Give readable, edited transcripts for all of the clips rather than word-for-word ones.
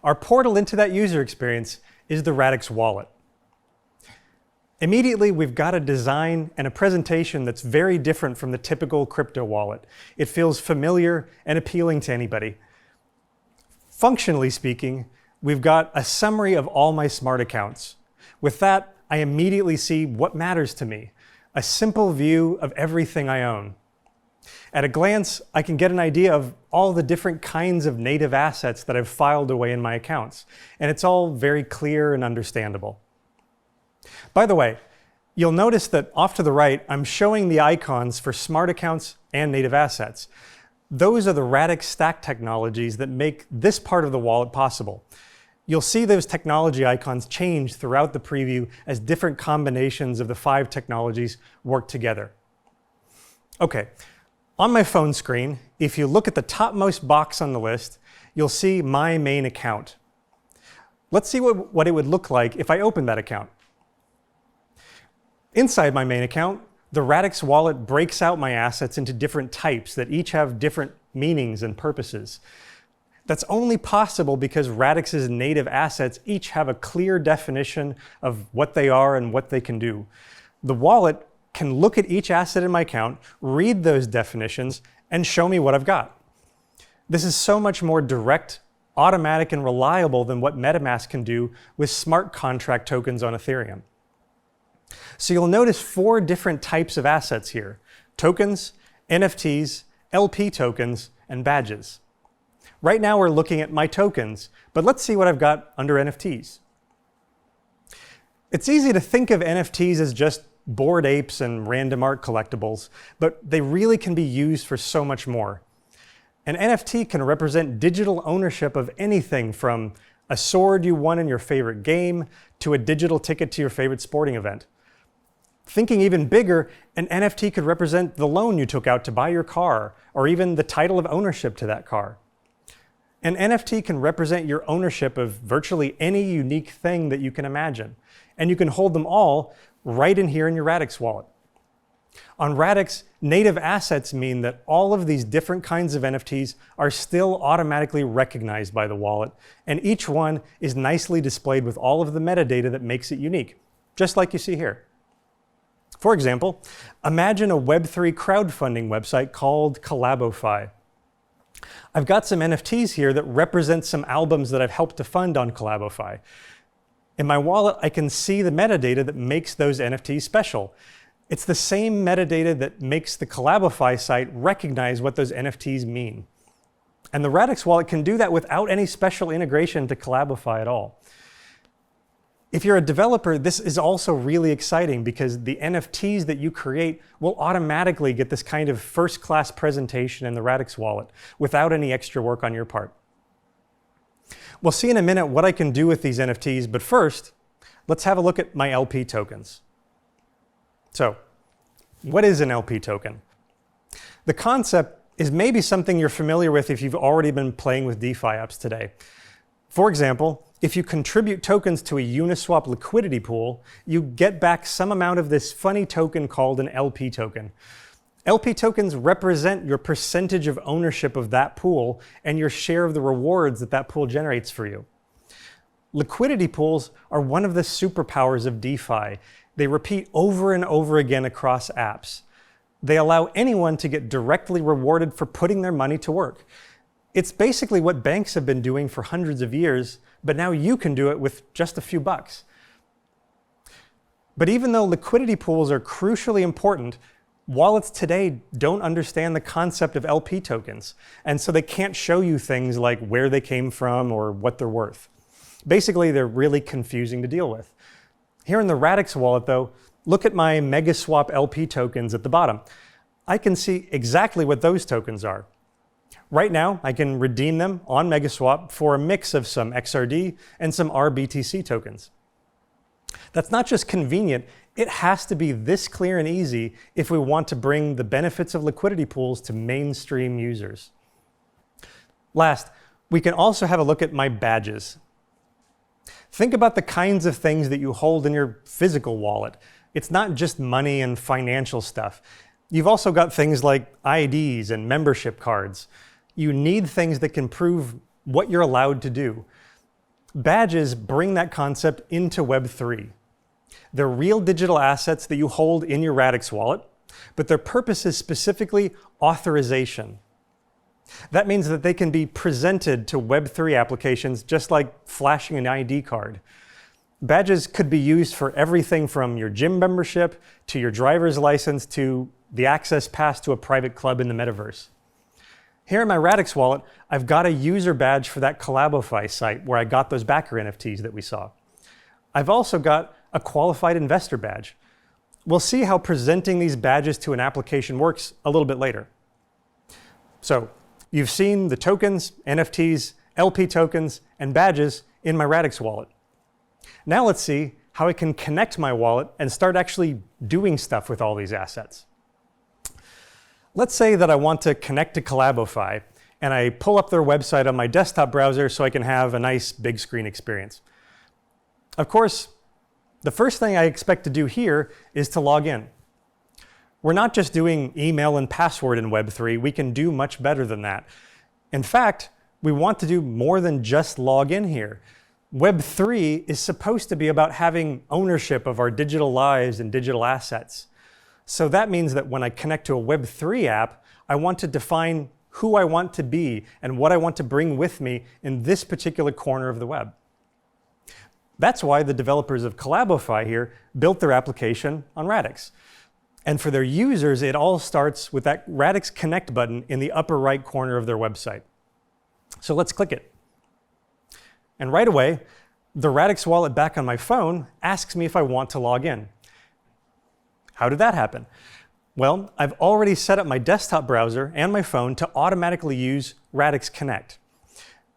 Our portal into that user experience is the Radix Wallet. Immediately, we've got a design and a presentation that's very different from the typical crypto wallet. It feels familiar and appealing to anybody. Functionally speaking, we've got a summary of all my smart accounts. With that, I immediately see what matters to me, a simple view of everything I own. At a glance, I can get an idea of all the different kinds of native assets that I've filed away in my accounts, and it's all very clear and understandable. By the way, you'll notice that off to the right, I'm showing the icons for smart accounts and native assets. Those are the Radix stack technologies that make this part of the wallet possible. You'll see those technology icons change throughout the preview as different combinations of the 5 technologies work together. Okay, on my phone screen, if you look at the topmost box on the list, you'll see My Main Account. Let's see what it would look like if I open that account. Inside my main account, the Radix Wallet breaks out my assets into different types that each have different meanings and purposes. That's only possible because Radix's native assets each have a clear definition of what they are and what they can do. The wallet can look at each asset in my account, read those definitions, and show me what I've got. This is so much more direct, automatic, and reliable than what MetaMask can do with smart contract tokens on Ethereum. So you'll notice 4 different types of assets here: tokens, NFTs, LP tokens, and badges. Right now we're looking at my tokens, but let's see what I've got under NFTs. It's easy to think of NFTs as just Bored Apes and random art collectibles, but they really can be used for so much more. An NFT can represent digital ownership of anything from a sword you won in your favorite game to a digital ticket to your favorite sporting event. Thinking even bigger, an NFT could represent the loan you took out to buy your car, or even the title of ownership to that car. An NFT can represent your ownership of virtually any unique thing that you can imagine, and you can hold them all right in here in your Radix wallet. On Radix, native assets mean that all of these different kinds of NFTs are still automatically recognized by the wallet, and each one is nicely displayed with all of the metadata that makes it unique, just like you see here. For example, imagine a Web3 crowdfunding website called Collabify. I've got some NFTs here that represent some albums that I've helped to fund on Collabify. In my wallet, I can see the metadata that makes those NFTs special. It's the same metadata that makes the Collabify site recognize what those NFTs mean. And the Radix wallet can do that without any special integration to Collabify at all. If you're a developer, this is also really exciting because the NFTs that you create will automatically get this kind of first-class presentation in the Radix wallet without any extra work on your part. We'll see in a minute what I can do with these NFTs, but first, let's have a look at my LP tokens. So, what is an LP token? The concept is maybe something you're familiar with if you've already been playing with DeFi apps today. For example, if you contribute tokens to a Uniswap liquidity pool, you get back some amount of this funny token called an LP token. LP tokens represent your percentage of ownership of that pool and your share of the rewards that that pool generates for you. Liquidity pools are one of the superpowers of DeFi. They repeat over and over again across apps. They allow anyone to get directly rewarded for putting their money to work. It's basically what banks have been doing for hundreds of years, but now you can do it with just a few bucks. But even though liquidity pools are crucially important, wallets today don't understand the concept of LP tokens, and so they can't show you things like where they came from or what they're worth. Basically, they're really confusing to deal with. Here in the Radix wallet, though, look at my MegaSwap LP tokens at the bottom. I can see exactly what those tokens are. Right now, I can redeem them on MegaSwap for a mix of some XRD and some RBTC tokens. That's not just convenient, it has to be this clear and easy if we want to bring the benefits of liquidity pools to mainstream users. Last, we can also have a look at my badges. Think about the kinds of things that you hold in your physical wallet. It's not just money and financial stuff. You've also got things like IDs and membership cards. You need things that can prove what you're allowed to do. Badges bring that concept into Web3. They're real digital assets that you hold in your Radix wallet, but their purpose is specifically authorization. That means that they can be presented to Web3 applications just like flashing an ID card. Badges could be used for everything from your gym membership to your driver's license to the access pass to a private club in the metaverse. Here in my Radix wallet, I've got a user badge for that Collabify site where I got those backer NFTs that we saw. I've also got a qualified investor badge. We'll see how presenting these badges to an application works a little bit later. So you've seen the tokens, NFTs, LP tokens, and badges in my Radix wallet. Now let's see how I can connect my wallet and start actually doing stuff with all these assets. Let's say that I want to connect to Collabify and I pull up their website on my desktop browser so I can have a nice big screen experience. Of course, the first thing I expect to do here is to log in. We're not just doing email and password in Web3, we can do much better than that. In fact, we want to do more than just log in here. Web3 is supposed to be about having ownership of our digital lives and digital assets. So that means that when I connect to a Web3 app, I want to define who I want to be and what I want to bring with me in this particular corner of the web. That's why the developers of Collabify here built their application on Radix. And for their users, it all starts with that Radix Connect button in the upper right corner of their website. So let's click it. And right away, the Radix wallet back on my phone asks me if I want to log in. How did that happen? Well, I've already set up my desktop browser and my phone to automatically use Radix Connect.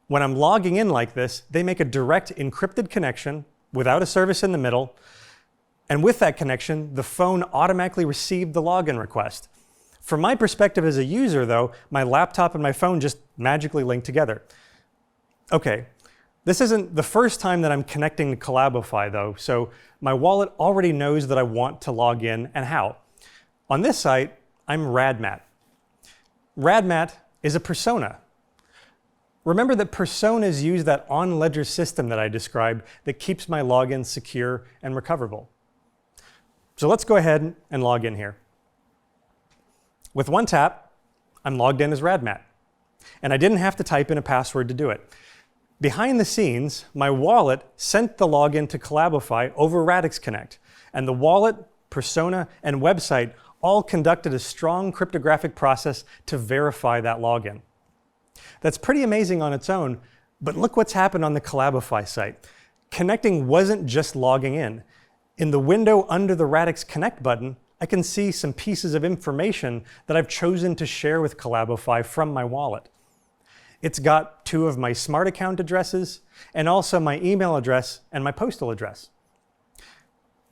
When I'm logging in like this, they make a direct encrypted connection without a service in the middle. And with that connection, the phone automatically received the login request. From my perspective as a user, though, my laptop and my phone just magically link together. Okay, this isn't the first time that I'm connecting to Collabify, though, so my wallet already knows that I want to log in and how. On this site, I'm RadMat. RadMat is a persona. Remember that personas use that on-ledger system that I described that keeps my login secure and recoverable. So let's go ahead and log in here. With one tap, I'm logged in as RadMat. And I didn't have to type in a password to do it. Behind the scenes, my wallet sent the login to Collabify over Radix Connect. And the wallet, persona, and website all conducted a strong cryptographic process to verify that login. That's pretty amazing on its own, but look what's happened on the Collabify site. Connecting wasn't just logging in. In the window under the Radix Connect button, I can see some pieces of information that I've chosen to share with Collabify from my wallet. It's got 2 of my smart account addresses and also my email address and my postal address.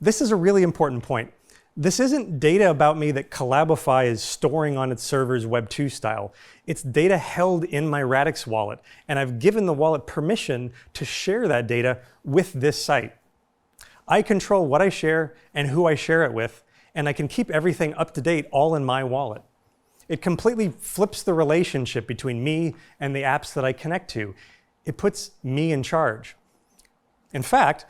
This is a really important point. This isn't data about me that Collabify is storing on its servers Web2 style. It's data held in my Radix wallet, and I've given the wallet permission to share that data with this site. I control what I share and who I share it with, and I can keep everything up to date all in my wallet. It completely flips the relationship between me and the apps that I connect to. It puts me in charge. In fact,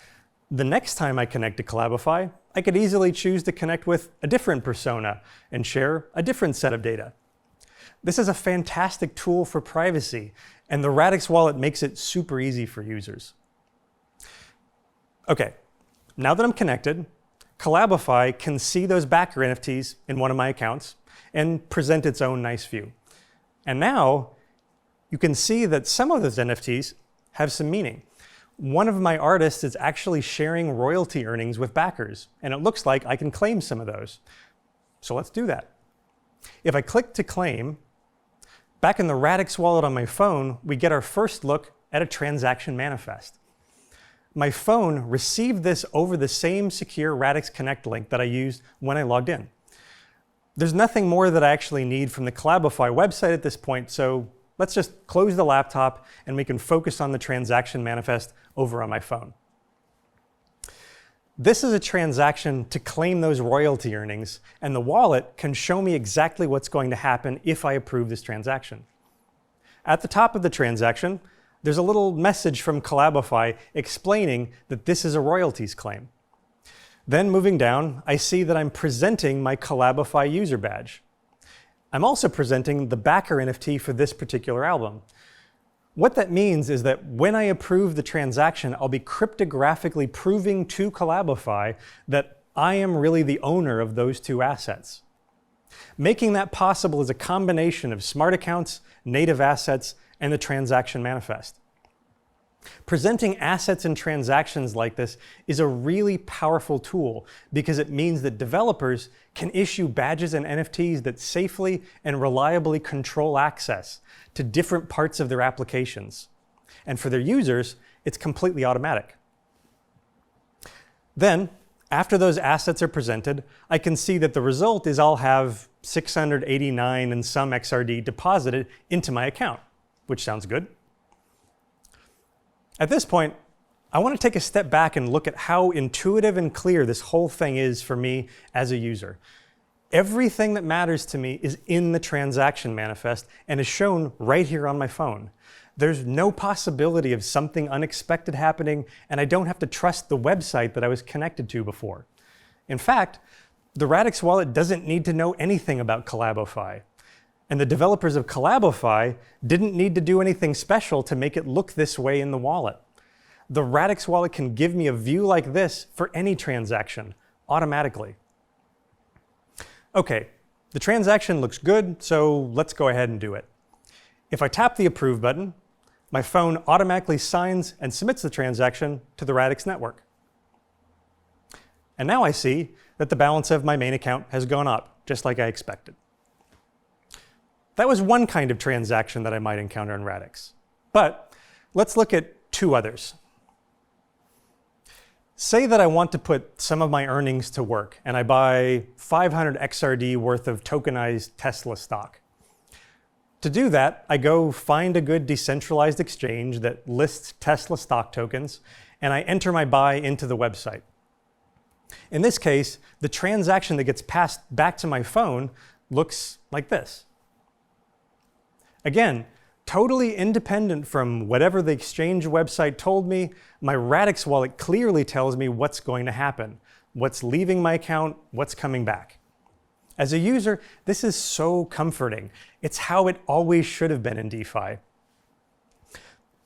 the next time I connect to Collabify, I could easily choose to connect with a different persona and share a different set of data. This is a fantastic tool for privacy, and the Radix wallet makes it super easy for users. Okay, now that I'm connected, Collabify can see those backer NFTs in one of my accounts and present its own nice view. And now you can see that some of those NFTs have some meaning. One of my artists is actually sharing royalty earnings with backers, and it looks like I can claim some of those. So let's do that. If I click to claim, back in the Radix wallet on my phone, we get our first look at a transaction manifest. My phone received this over the same secure Radix Connect link that I used when I logged in. There's nothing more that I actually need from the Collabify website at this point, so let's just close the laptop and we can focus on the transaction manifest over on my phone. This is a transaction to claim those royalty earnings, and the wallet can show me exactly what's going to happen if I approve this transaction. At the top of the transaction, there's a little message from Collabify explaining that this is a royalties claim. Then moving down, I see that I'm presenting my Collabify user badge. I'm also presenting the backer NFT for this particular album. What that means is that when I approve the transaction, I'll be cryptographically proving to Collabify that I am really the owner of those two assets. Making that possible is a combination of smart accounts, native assets, and the transaction manifest. Presenting assets and transactions like this is a really powerful tool because it means that developers can issue badges and NFTs that safely and reliably control access to different parts of their applications. And for their users, it's completely automatic. Then, after those assets are presented, I can see that the result is I'll have 689 and some XRD deposited into my account, which sounds good. At this point, I want to take a step back and look at how intuitive and clear this whole thing is for me as a user. Everything that matters to me is in the transaction manifest and is shown right here on my phone. There's no possibility of something unexpected happening, and I don't have to trust the website that I was connected to before. In fact, the Radix Wallet doesn't need to know anything about Collabify. And the developers of Collabify didn't need to do anything special to make it look this way in the wallet. The Radix Wallet can give me a view like this for any transaction, automatically. Okay, the transaction looks good, so let's go ahead and do it. If I tap the Approve button, my phone automatically signs and submits the transaction to the Radix network. And now I see that the balance of my main account has gone up, just like I expected. That was one kind of transaction that I might encounter in Radix. But let's look at two others. Say that I want to put some of my earnings to work and I buy 500 XRD worth of tokenized Tesla stock. To do that, I go find a good decentralized exchange that lists Tesla stock tokens, and I enter my buy into the website. In this case, the transaction that gets passed back to my phone looks like this. Again, totally independent from whatever the exchange website told me, my Radix wallet clearly tells me what's going to happen, what's leaving my account, what's coming back. As a user, this is so comforting. It's how it always should have been in DeFi.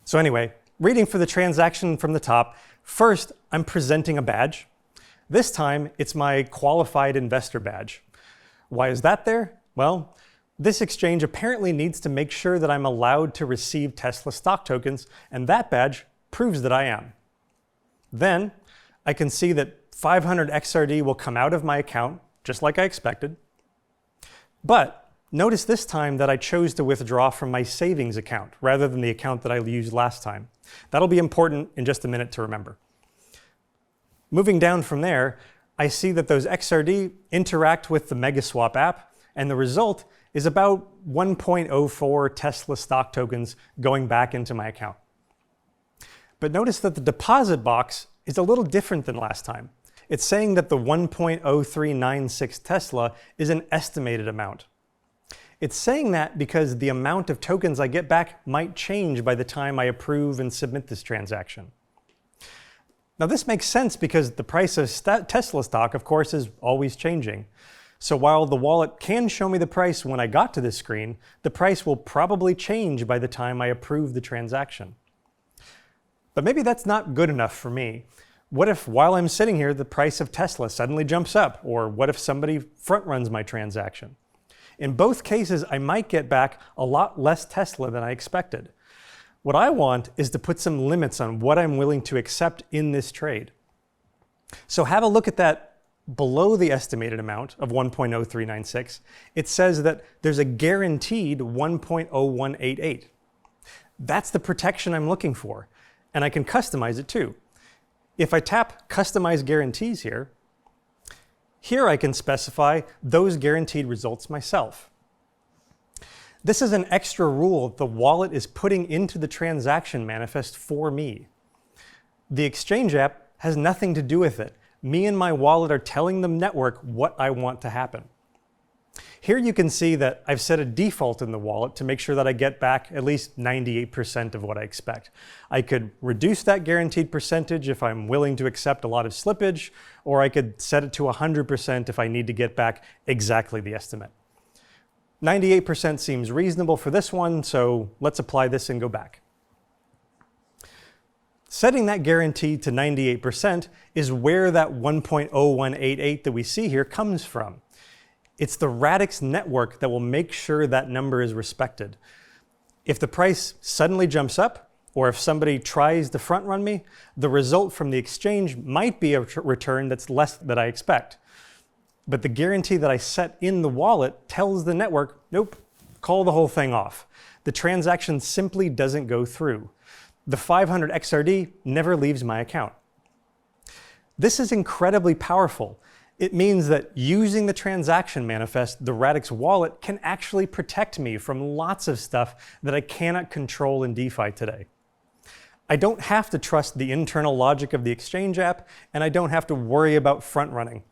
So anyway, reading for the transaction from the top, first, I'm presenting a badge. This time, it's my qualified investor badge. Why is that there? Well, this exchange apparently needs to make sure that I'm allowed to receive Tesla stock tokens, and that badge proves that I am. Then I can see that 500 XRD will come out of my account, just like I expected. But notice this time that I chose to withdraw from my savings account rather than the account that I used last time. That'll be important in just a minute to remember. Moving down from there, I see that those XRD interact with the MegaSwap app, and the result is about 1.04 Tesla stock tokens going back into my account. But notice that the deposit box is a little different than last time. It's saying that the 1.0396 Tesla is an estimated amount. It's saying that because the amount of tokens I get back might change by the time I approve and submit this transaction. Now this makes sense because the price of Tesla stock, of course, is always changing. So while the wallet can show me the price when I got to this screen, the price will probably change by the time I approve the transaction. But maybe that's not good enough for me. What if while I'm sitting here, the price of Tesla suddenly jumps up? Or what if somebody front runs my transaction? In both cases, I might get back a lot less Tesla than I expected. What I want is to put some limits on what I'm willing to accept in this trade. So have a look at that below the estimated amount of 1.0396. It says that there's a guaranteed 1.0188. That's the protection I'm looking for, and I can customize it too. If I tap Customize Guarantees here I can specify those guaranteed results myself. This is an extra rule the wallet is putting into the transaction manifest for me. The exchange app has nothing to do with it. Me and my wallet are telling the network what I want to happen. Here you can see that I've set a default in the wallet to make sure that I get back at least 98% of what I expect. I could reduce that guaranteed percentage if I'm willing to accept a lot of slippage, or I could set it to 100% if I need to get back exactly the estimate. 98% seems reasonable for this one, so let's apply this and go back. Setting that guarantee to 98% is where that 1.0188 that we see here comes from. It's the Radix network that will make sure that number is respected. If the price suddenly jumps up, or if somebody tries to front run me, the result from the exchange might be a return that's less than I expect. But the guarantee that I set in the wallet tells the network, nope, call the whole thing off. The transaction simply doesn't go through. The 500 XRD never leaves my account. This is incredibly powerful. It means that using the transaction manifest, the Radix wallet can actually protect me from lots of stuff that I cannot control in DeFi today. I don't have to trust the internal logic of the exchange app, and I don't have to worry about front running.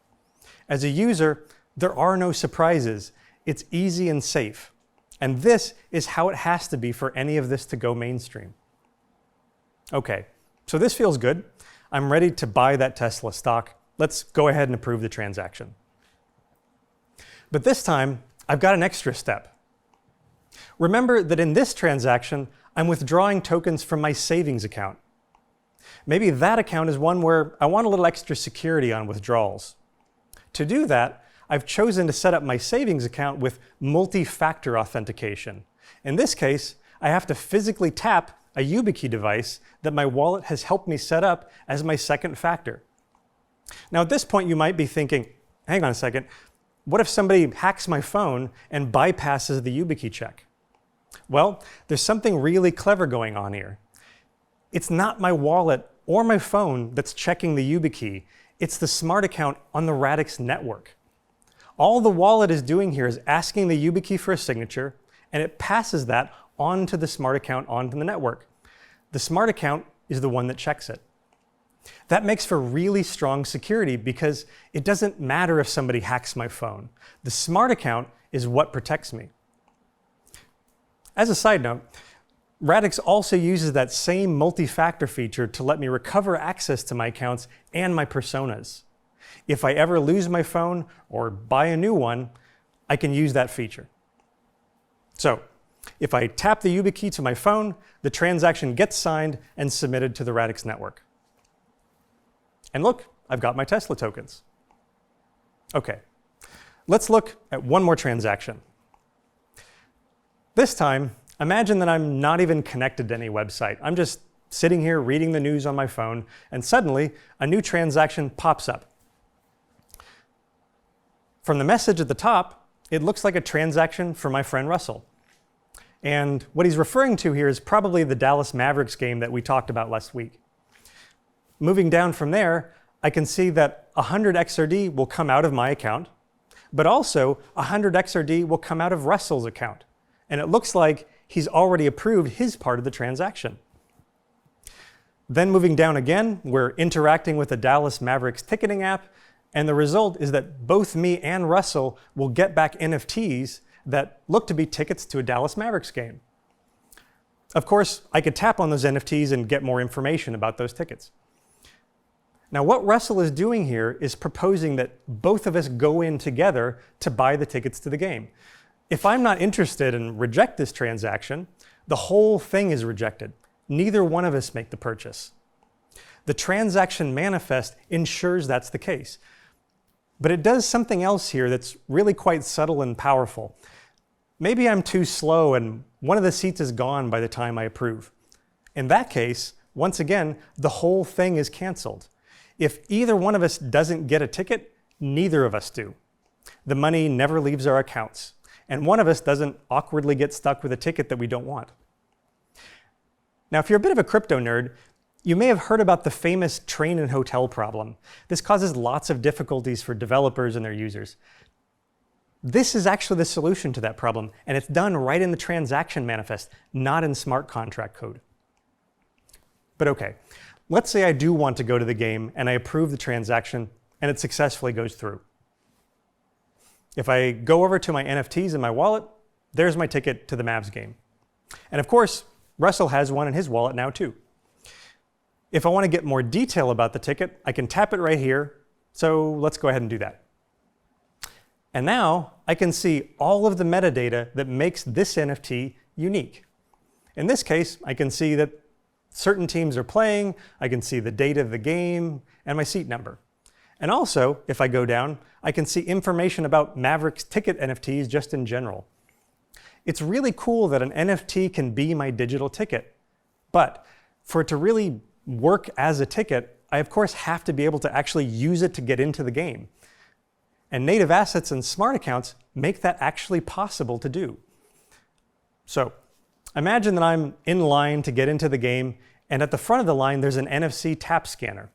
As a user, there are no surprises. It's easy and safe. And this is how it has to be for any of this to go mainstream. Okay, so this feels good. I'm ready to buy that Tesla stock. Let's go ahead and approve the transaction. But this time, I've got an extra step. Remember that in this transaction, I'm withdrawing tokens from my savings account. Maybe that account is one where I want a little extra security on withdrawals. To do that, I've chosen to set up my savings account with multi-factor authentication. In this case, I have to physically tap a YubiKey device that my wallet has helped me set up as my second factor. Now at this point you might be thinking, hang on a second, what if somebody hacks my phone and bypasses the YubiKey check? Well, there's something really clever going on here. It's not my wallet or my phone that's checking the YubiKey, it's the smart account on the Radix network. All the wallet is doing here is asking the YubiKey for a signature, and it passes that onto the smart account onto the network. The smart account is the one that checks it. That makes for really strong security because it doesn't matter if somebody hacks my phone. The smart account is what protects me. As a side note, Radix also uses that same multi-factor feature to let me recover access to my accounts and my personas. If I ever lose my phone or buy a new one, I can use that feature. So, if I tap the YubiKey to my phone, the transaction gets signed and submitted to the Radix network. And look, I've got my Tesla tokens. Okay, let's look at one more transaction. This time, imagine that I'm not even connected to any website. I'm just sitting here reading the news on my phone, and suddenly a new transaction pops up. From the message at the top, it looks like a transaction for my friend Russell. And what he's referring to here is probably the Dallas Mavericks game that we talked about last week. Moving down from there, I can see that 100 XRD will come out of my account, but also 100 XRD will come out of Russell's account. And it looks like he's already approved his part of the transaction. Then moving down again, we're interacting with the Dallas Mavericks ticketing app, and the result is that both me and Russell will get back NFTs that look to be tickets to a Dallas Mavericks game. Of course, I could tap on those NFTs and get more information about those tickets. Now, what Russell is doing here is proposing that both of us go in together to buy the tickets to the game. If I'm not interested and reject this transaction, the whole thing is rejected. Neither one of us make the purchase. The transaction manifest ensures that's the case. But it does something else here that's really quite subtle and powerful. Maybe I'm too slow and one of the seats is gone by the time I approve. In that case, once again, the whole thing is canceled. If either one of us doesn't get a ticket, neither of us do. The money never leaves our accounts, and one of us doesn't awkwardly get stuck with a ticket that we don't want. Now, if you're a bit of a crypto nerd, you may have heard about the famous train and hotel problem. This causes lots of difficulties for developers and their users. This is actually the solution to that problem, and it's done right in the transaction manifest, not in smart contract code. But okay, let's say I do want to go to the game and I approve the transaction and it successfully goes through. If I go over to my NFTs in my wallet, there's my ticket to the Mavs game. And of course, Russell has one in his wallet now too. If I want to get more detail about the ticket, I can tap it right here. So let's go ahead and do that. And now I can see all of the metadata that makes this NFT unique. In this case, I can see that certain teams are playing, I can see the date of the game, and my seat number. And also, if I go down, I can see information about Radix Ticket NFTs just in general. It's really cool that an NFT can be my digital ticket. But for it to really work as a ticket, I of course have to be able to actually use it to get into the game. And native assets and smart accounts make that actually possible to do. So imagine that I'm in line to get into the game, and at the front of the line there's an NFC tap scanner.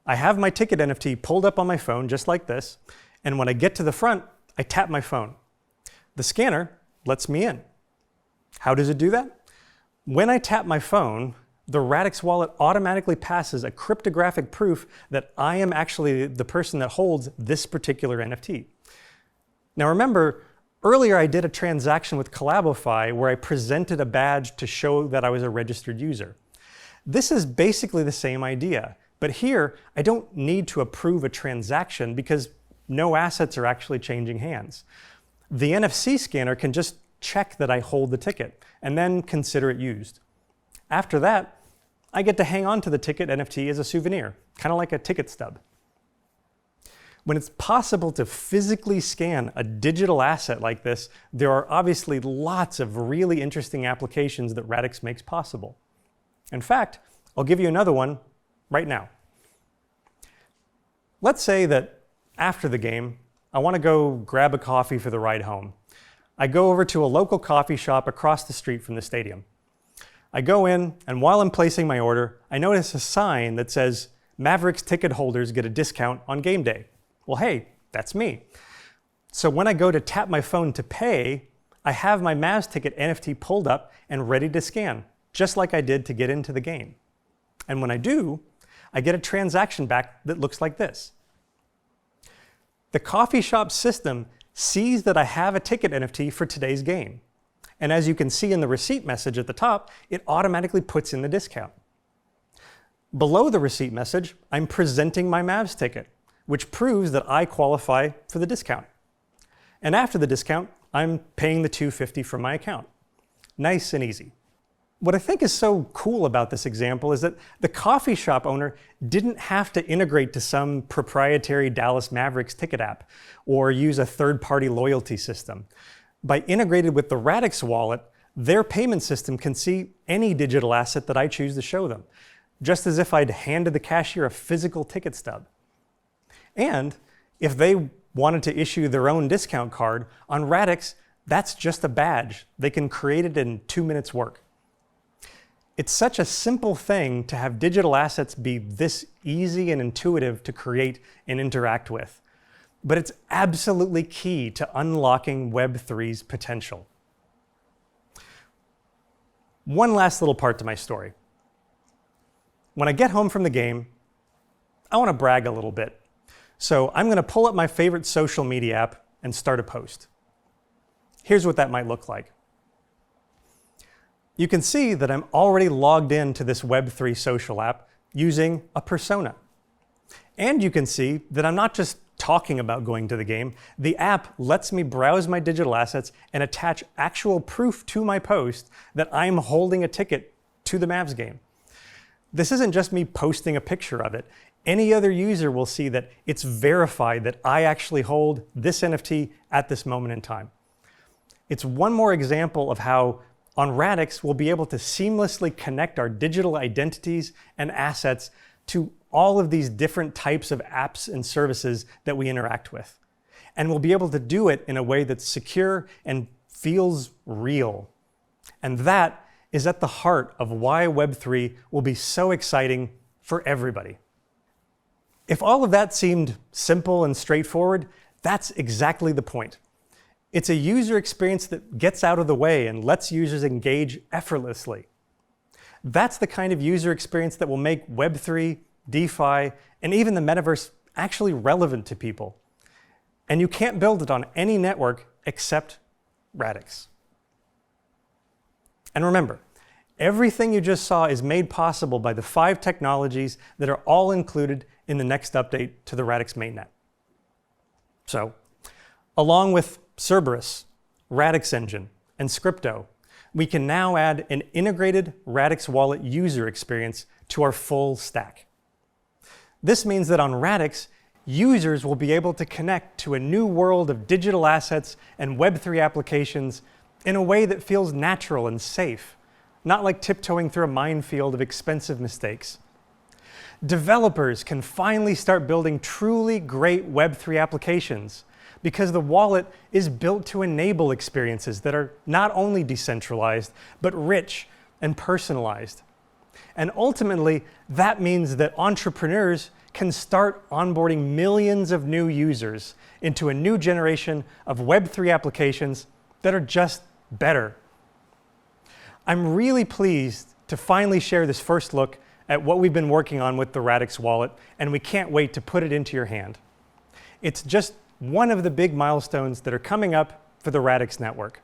I have my ticket NFT pulled up on my phone just like this, and when I get to the front, I tap my phone. The scanner lets me in. How does it do that? When I tap my phone, the Radix Wallet automatically passes a cryptographic proof that I am actually the person that holds this particular NFT. Now remember, earlier I did a transaction with Collabify where I presented a badge to show that I was a registered user. This is basically the same idea, but here I don't need to approve a transaction because no assets are actually changing hands. The NFC scanner can just check that I hold the ticket and then consider it used. After that, I get to hang on to the ticket NFT as a souvenir, kind of like a ticket stub. When it's possible to physically scan a digital asset like this, there are obviously lots of really interesting applications that Radix makes possible. In fact, I'll give you another one right now. Let's say that after the game, I want to go grab a coffee for the ride home. I go over to a local coffee shop across the street from the stadium. I go in, and while I'm placing my order, I notice a sign that says, Mavericks ticket holders get a discount on game day. Well, hey, that's me. So when I go to tap my phone to pay, I have my Mavs ticket NFT pulled up and ready to scan, just like I did to get into the game. And when I do, I get a transaction back that looks like this. The coffee shop system sees that I have a ticket NFT for today's game. And as you can see in the receipt message at the top, it automatically puts in the discount. Below the receipt message, I'm presenting my Mavs ticket, which proves that I qualify for the discount. And after the discount, I'm paying the $250 from my account. Nice and easy. What I think is so cool about this example is that the coffee shop owner didn't have to integrate to some proprietary Dallas Mavericks ticket app or use a third-party loyalty system. By integrated with the Radix Wallet, their payment system can see any digital asset that I choose to show them, just as if I'd handed the cashier a physical ticket stub. And if they wanted to issue their own discount card, on Radix, that's just a badge. They can create it in 2 minutes work. It's such a simple thing to have digital assets be this easy and intuitive to create and interact with. But it's absolutely key to unlocking Web3's potential. One last little part to my story. When I get home from the game, I want to brag a little bit. So I'm going to pull up my favorite social media app and start a post. Here's what that might look like. You can see that I'm already logged into this Web3 social app using a persona. And you can see that I'm not just talking about going to the game. The app lets me browse my digital assets and attach actual proof to my post that I'm holding a ticket to the Mavs game. This isn't just me posting a picture of it. Any other user will see that it's verified that I actually hold this NFT at this moment in time. It's one more example of how on Radix we'll be able to seamlessly connect our digital identities and assets to all of these different types of apps and services that we interact with. And we'll be able to do it in a way that's secure and feels real. And that is at the heart of why Web3 will be so exciting for everybody. If all of that seemed simple and straightforward, that's exactly the point. It's a user experience that gets out of the way and lets users engage effortlessly. That's the kind of user experience that will make Web3, DeFi, and even the metaverse actually relevant to people. And you can't build it on any network except Radix. And remember, everything you just saw is made possible by the 5 technologies that are all included in the next update to the Radix mainnet. So, along with Cerberus, Radix Engine, and Scripto, we can now add an integrated Radix Wallet user experience to our full stack. This means that on Radix, users will be able to connect to a new world of digital assets and Web3 applications in a way that feels natural and safe, not like tiptoeing through a minefield of expensive mistakes. Developers can finally start building truly great Web3 applications because the wallet is built to enable experiences that are not only decentralized, but rich and personalized. And ultimately, that means that entrepreneurs can start onboarding millions of new users into a new generation of Web3 applications that are just better. I'm really pleased to finally share this first look at what we've been working on with the Radix Wallet, and we can't wait to put it into your hand. It's just one of the big milestones that are coming up for the Radix network.